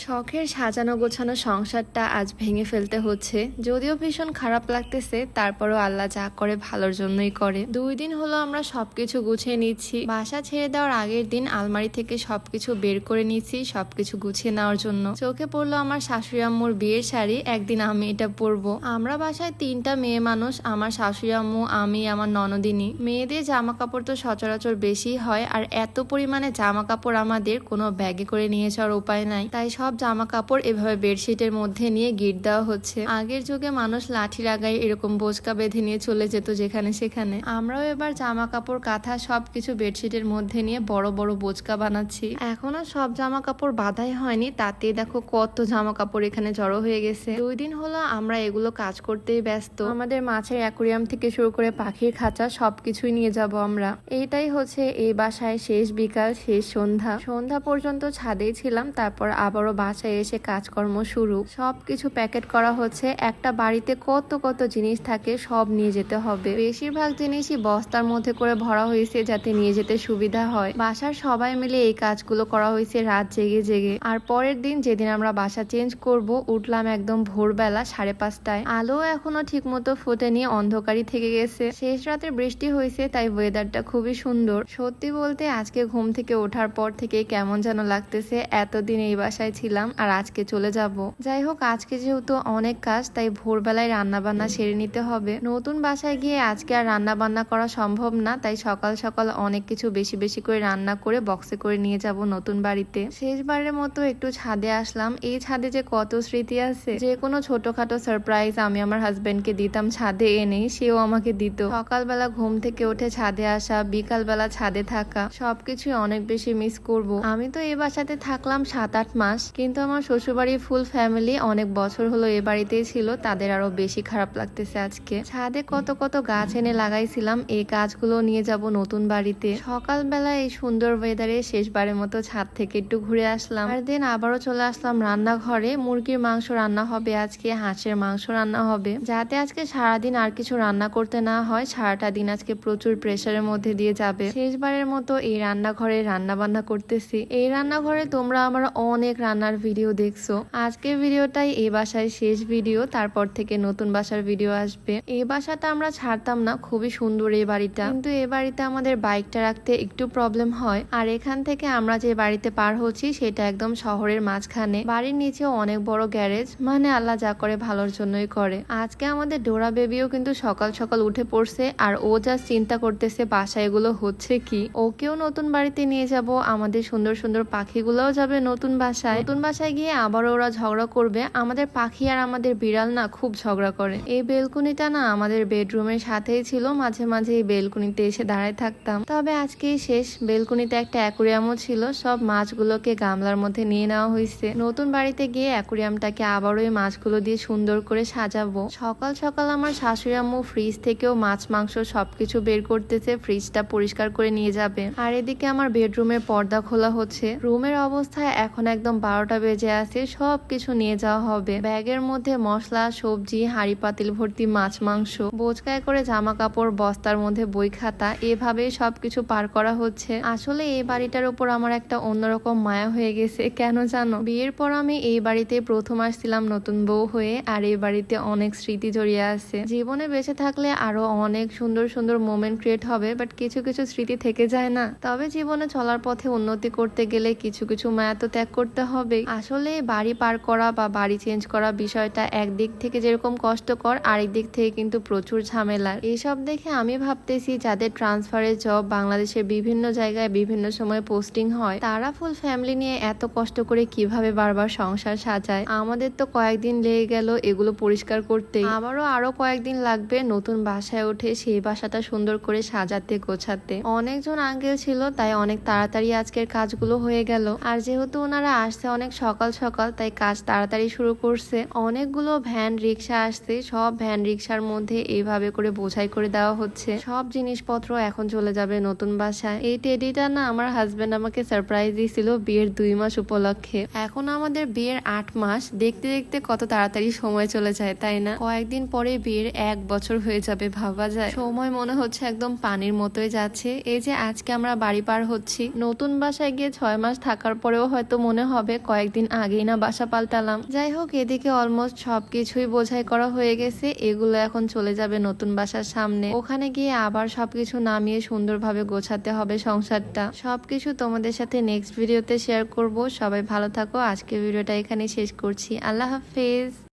শখের সাজানো গোছানো সংসারটা আজ ভেঙে ফেলতে হচ্ছে। যদিও ভীষণ খারাপ লাগতেছে, তারপরও আল্লাহ যা করে ভালোর জন্যই করে। 2 দিন হলো আমরা সবকিছু গুছিয়ে নিচ্ছি। বাসা ছেড়ে দেওয়ার আগের দিন আলমারি থেকে সবকিছু বের করে নিচ্ছি সবকিছু গুছিয়ে নেওয়ার জন্য। চোখে পড়লো আমার শাশুড়ি আম্মুর বিয়ের শাড়ি, একদিন আমি এটা পরবো। আমরা বাসায় 3টা মেয়ে মানুষ, আমার শাশুড়ি আম্মু, আমি, আমার ননদিনী। মেয়েদের জামা কাপড় তো সচরাচর বেশি হয়, আর এত পরিমাণে জামা কাপড় আমাদের কোনো ব্যাগে করে নিয়ে যাওয়ার উপায় নাই, তাই সব জামা কাপড় এভাবে বেডশিটের মধ্যে নিয়ে গিট দেওয়া হচ্ছে। আগের যুগে মানুষ লাঠি লাগাই এরকম বোচকা বেঁধে নিয়ে চলে যেত যেখানে সেখানে। আমরাও এবার জামা কাপড় কাঁথা সবকিছু বেডশিটের মধ্যে নিয়ে বড় বড় বোচকা বানাচ্ছি। এখনো সব জামা কাপড় বাঁধাই হয়নি, তাতেই দেখো কত জামা কাপড় এখানে জড়ো হয়ে গেছে। 2 দিন হলো আমরা এগুলো কাজ করতেই ব্যস্ত। আমাদের মাছের অ্যাকুরিয়াম থেকে শুরু করে পাখির খাঁচা সবকিছুই নিয়ে যাব আমরা। এইটাই হচ্ছে এই বাসায় শেষ বিকাল, শেষ সন্ধ্যা পর্যন্ত ছাদেই ছিলাম, তারপর আবারও বাসায় এসে কাজকর্ম শুরু। সবকিছু প্যাকেট করা হচ্ছে। একটা বাড়িতে কত কত জিনিস থাকে, সব নিয়ে যেতে হবে। বেশিরভাগ জিনিসই বস্তার মধ্যে করে ভরা হয়েছে যাতে নিয়ে যেতে সুবিধা হয়। বাসার সবাই মিলে এই কাজগুলো করা হয়েছে রাত জেগে জেগে। আর পরের দিন যেদিন আমরা বাসা চেঞ্জ করব, উঠলাম একদম ভোরবেলা 5:30টায়। আলো এখনো ঠিক মতো ফোটেনি, অন্ধকারই থেকে গেছে। শেষ রাতে বৃষ্টি হয়েছে, তাই ওয়েদারটা খুবই সুন্দর। সত্যি বলতে আজকে ঘুম থেকে ওঠার পর থেকে কেমন যেন লাগতেছে, এতদিন এই বাসায় ছিলাম আর আজকে চলে যাব। যাই হোক, আজকে যেহেতু অনেক কাজ, তাই ভোরবেলায় রান্না বান্না সেরে নিতে হবে। নতুন বাসায় গিয়ে আজকে আর রান্না বান্না করা সম্ভব না, তাই সকাল সকাল অনেক কিছু বেশি বেশি করে রান্না করে বক্সে করে নিয়ে যাব নতুন বাড়িতে। শেষবারের মতো একটু ছাদে আসলাম। এই ছাদে যে কত স্মৃতি আছে। যে কোনো ছোটখাটো সারপ্রাইজ আমি আমার হাজবেন্ডকে দিতাম ছাদে এনে, সেও আমাকে দিত। সকালবেলা ঘুম থেকে উঠে ছাদে আসা, বিকালবেলা ছাদে থাকা, সবকিছুই অনেক বেশি মিস করব। আমি তো এই বাসাতে থাকলাম 7-8 মাস, কিন্তু আমার শ্বশুরবাড়ির ফুল ফ্যামিলি অনেক বছর হলো এ বাড়িতেই ছিল, তাদের আরো বেশি খারাপ লাগতেছে আজকে। ছাদে কত কত গাছ এনে লাগাইছিলাম, এই গাছগুলো নিয়ে যাব নতুন বাড়িতে। সকালবেলা এই সুন্দর ওয়েদারে শেষবারের মতো ছাদ থেকে একটু ঘুরে আসলাম, আর দিন আবারও চলে আসলাম রান্নাঘরে। মুরগির মাংস রান্না হবে আজকে, হাঁসের মাংস রান্না হবে, যাতে আজকে সারাদিন আর কিছু রান্না করতে না হয়। সারাটা দিন আজকে প্রচুর প্রেসারের মধ্যে দিয়ে যাবে। শেষবারের মতো এই রান্নাঘরে রান্না বান্না করতেছি। এই রান্নাঘরে তোমরা আমার অনেক রান্নার ভিডিও দেখছো। আজকের ভিডিওটাই এই বাসায় শেষ ভিডিও, তারপর থেকে নতুন বাসার ভিডিও আসবে। এই বাসাটা আমরা ছাড়তাম না, খুবই সুন্দর এই বাড়িটা, কিন্তু এই বাড়িতে আমাদের বাইকটা রাখতে একটু প্রবলেম হয়। আর এখান থেকে আমরা যে বাড়িতে পার হচ্ছি সেটা একদম শহরের মাঝখানে। বাড়ির নিচেও অনেক বড় গ্যারেজ, মানে আল্লাহ যা করে ভালোর জন্যই করে। আজকে আমাদের ডোরা বেবিও কিন্তু সকাল সকাল উঠে পড়ছে, আর ও যা চিন্তা করতেছে বাসায় এগুলো হচ্ছে কি। ওকেও নতুন বাড়িতে নিয়ে যাব, আমাদের সুন্দর সুন্দর পাখিগুলোও যাবে নতুন বাসায়। নতুন বাসায় গিয়ে আবারও ওরা ঝগড়া করবে। আমাদের পাখি আর আমাদের বিড়াল না খুব ঝগড়া করে। এই বেলকুনিটা না আমাদের বেডরুমের সাথেই ছিল, মাঝে মাঝে এই বেলকুনিতে এসে দাঁড়ায় থাকতাম। তবে আজকেই শেষ। বেলকুনিতে একটা অ্যাকুরিয়ামও ছিল, সব মাছগুলোকে গামলার মধ্যে নিয়ে নেওয়া হয়েছে। নতুন বাড়িতে গিয়ে অ্যাকুরিয়ামটাকে আবারও এই মাছগুলো দিয়ে সুন্দর করে সাজাবো। সকাল সকাল আমার শাশুড়ি আম্মু ফ্রিজ থেকেও মাছ মাংস সবকিছু বের করতেছে, ফ্রিজটা পরিষ্কার করে নিয়ে যাবে। আর এদিকে আমার বেডরুমের পর্দা খোলা হচ্ছে। রুমের অবস্থা এখন একদম 12টা বেজে আছে, সবকিছু নিয়ে যাওয়া হবে। ব্যাগের মধ্যে মশলা, সবজি, হাঁড়ি পাতিল ভর্তি মাছ মাংস, বোচকায় করে জামা কাপড়, বস্তার মধ্যে বই খাতা, এভাবেই সবকিছু পার করা হচ্ছে। আসলে এই বাড়িটার উপর আমার একটা অন্যরকম মায়া হয়ে গেছে, কেন জানো? বিয়ের পর আমি এই বাড়িতে প্রথম আসছিলাম নতুন বউ হয়ে, আর এই বাড়িতে অনেক স্মৃতি জড়িয়ে আছে। জীবনে বেঁচে থাকলে আরো অনেক সুন্দর সুন্দর মোমেন্ট ক্রিয়েট হবে, বাট কিছু কিছু স্মৃতি থেকে যায় না। তবে জীবনে চলার পথে উন্নতি করতে গেলে কিছু কিছু মায়া তো ত্যাগ করতে হবে। আসলে বাড়ি পার করা বা বাড়ি চেঞ্জ করা বিষয়টা একদিক থেকে যেরকম কষ্টকর, আরেক দিক থেকে কিন্তু প্রচুর ঝামেলার। এইসব দেখে আমি ভাবতেছি যাদের ট্রান্সফারের জব বাংলাদেশের বিভিন্ন জায়গায় বিভিন্ন সময় পোস্টিং হয়, তারা ফুল ফ্যামিলি নিয়ে এত কষ্ট করে কিভাবে বারবার সংসার সাজায়। আমাদের তো কয়েকদিন লেগে গেল এগুলো পরিষ্কার করতে, আরো কয়েকদিন লাগবে নতুন বাসায় উঠে সেই বাসাটা সুন্দর করে সাজাতে গোছাতে। অনেকজন আঙ্কেল ছিল, তাই অনেক তাড়াতাড়ি আজকের কাজগুলো হয়ে গেল। আর যেহেতু ওনারা আসছে অনেক সকাল সকাল, তাই কাজ তাড়াতাড়ি শুরু করছে। অনেকগুলো ভ্যান রিক্সা আসছে, সব ভ্যান রিক্সার মধ্যে এইভাবে করে বোঝাই করে দেওয়া হচ্ছে। সব জিনিসপত্র এখন চলে যাবে নতুন বাসায়। এই টেডিটা না আমার হাজবেন্ড আমাকে সারপ্রাইজ দিয়েছিল বিয়ের 2 মাস উপলক্ষে। এখন আমাদের বিয়ের 8 মাস, দেখতে দেখতে কত তাড়াতাড়ি সময় চলে যায়, তাই না? কয়েকদিন পরে বিয়ের 1 বছর হয়ে যাবে, ভাবা যায়? সময় মনে হচ্ছে একদম পানির মতোই যাচ্ছে। এই যে আজকে আমরা বাড়ি পার হচ্ছি, নতুন বাসায় গিয়ে 6 মাস থাকার পরেও হয়তো মনে হবে কয়েকদিন আগেই না বাসা পাল্টালাম। যাই হোক, এদিকে অলমোস্ট সবকিছুই বোঝাই করা হয়ে গেছে। এগুলো এখন চলে যাবে নতুন বাসার সামনে। ওখানে গিয়ে আবার সবকিছু নামিয়ে সুন্দরভাবে গোছাতে হবে সংসারটা। সবকিছু তোমাদের সাথে নেক্সট ভিডিওতে শেয়ার করব। সবাই ভালো থাকো। আজকে ভিডিওটা এখানে শেষ করছি। আল্লাহ হাফেজ।